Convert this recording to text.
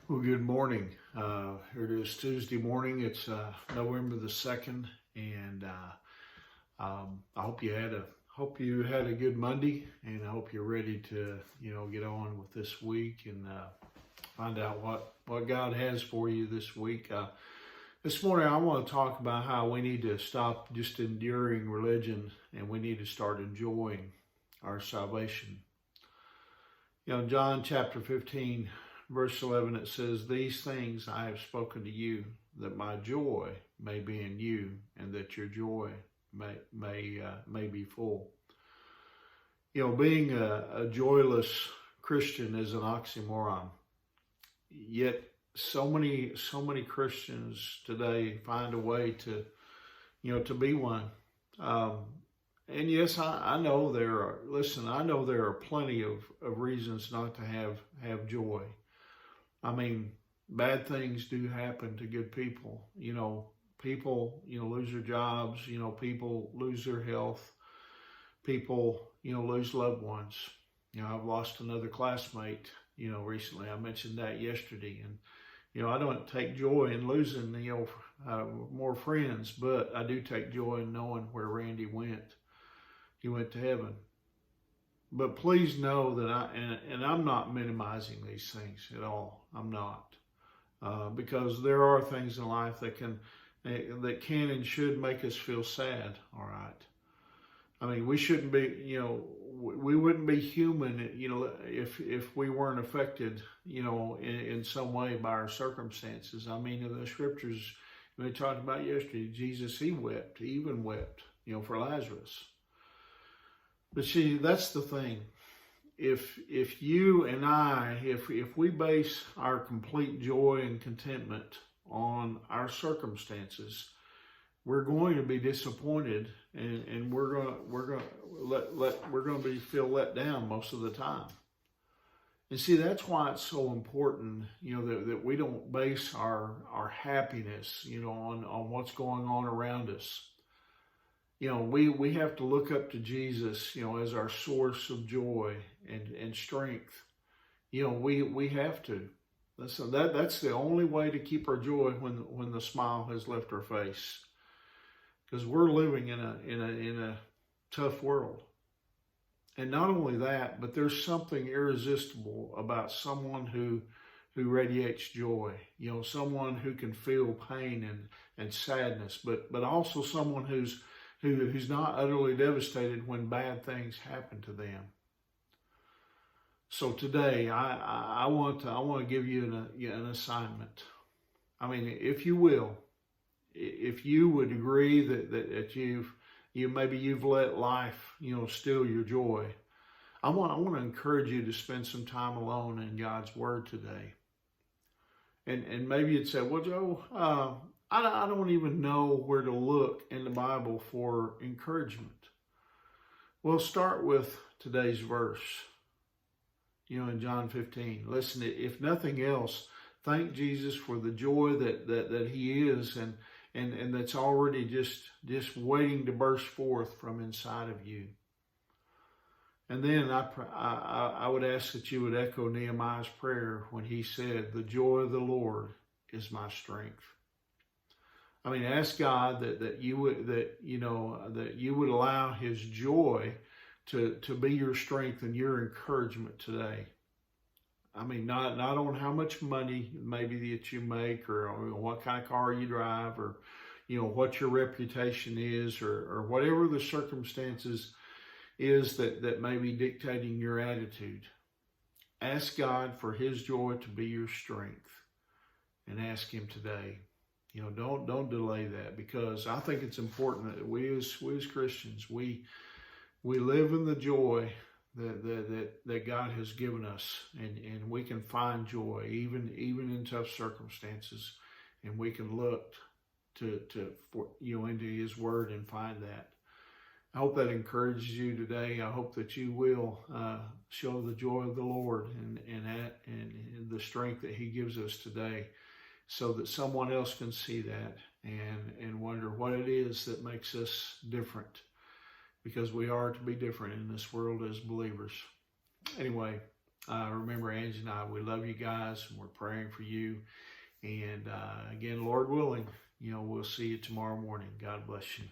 Well, good morning. Here it is Tuesday morning. It's November the 2nd, and I hope you had a good Monday, and I hope you're ready to get on with this week and find out what God has for you this week. This morning, I want to talk about how we need to stop just enduring religion, and we need to start enjoying our salvation. John chapter 15. Verse 11, it says, "These things I have spoken to you, that my joy may be in you, and that your joy may be full." Being a joyless Christian is an oxymoron. Yet so many Christians today find a way to be one. And yes, I know I know there are plenty of reasons not to have joy. I mean, bad things do happen to good people. People, lose their jobs. People lose their health. People, lose loved ones. I've lost another classmate, recently. I mentioned that yesterday. And, I don't take joy in losing, more friends, but I do take joy in knowing where Randy went. He went to heaven. But please know that I'm not minimizing these things at all. I'm not, because there are things in life that can and should make us feel sad. All right. I mean, we shouldn't be, we wouldn't be human, if we weren't affected, in some way by our circumstances. I mean, in the scriptures we talked about yesterday, Jesus, he even wept, for Lazarus. But see, that's the thing. If you and I, if we base our complete joy and contentment on our circumstances, we're going to be disappointed, and we're going to feel let down most of the time. And see, that's why it's so important, that we don't base our happiness, on what's going on around us. We have to look up to Jesus, as our source of joy and strength. We have to. That's the only way to keep our joy when the smile has left our face, because we're living in a tough world. And not only that, but there's something irresistible about someone who radiates joy. Someone who can feel pain and sadness, but also someone who's not utterly devastated when bad things happen to them. So today, I want to give you an assignment. I mean, if you would agree that you've let life, steal your joy, I want to encourage you to spend some time alone in God's Word today. And maybe you'd say, "Well, Joe, I don't even know where to look in the Bible for encouragement." Well, start with today's verse, in John 15. Listen, if nothing else, thank Jesus for the joy that he is and that's already just waiting to burst forth from inside of you. And then I would ask that you would echo Nehemiah's prayer when he said, "The joy of the Lord is my strength." I mean, ask God that you would allow his joy to be your strength and your encouragement today. I mean, not on how much money maybe that you make, or what kind of car you drive, or what your reputation is, or whatever the circumstances is that may be dictating your attitude. Ask God for his joy to be your strength, and ask him today. Don't delay that, because I think it's important that we as Christians, we live in the joy that God has given us, and we can find joy even in tough circumstances, and we can look into his Word and find that. I hope that encourages you today. I hope that you will show the joy of the Lord and the strength that he gives us today, so that someone else can see that and wonder what it is that makes us different, because we are to be different in this world as believers. Anyway, remember, Angie and I, we love you guys, and we're praying for you. And again, Lord willing, we'll see you tomorrow morning. God bless you.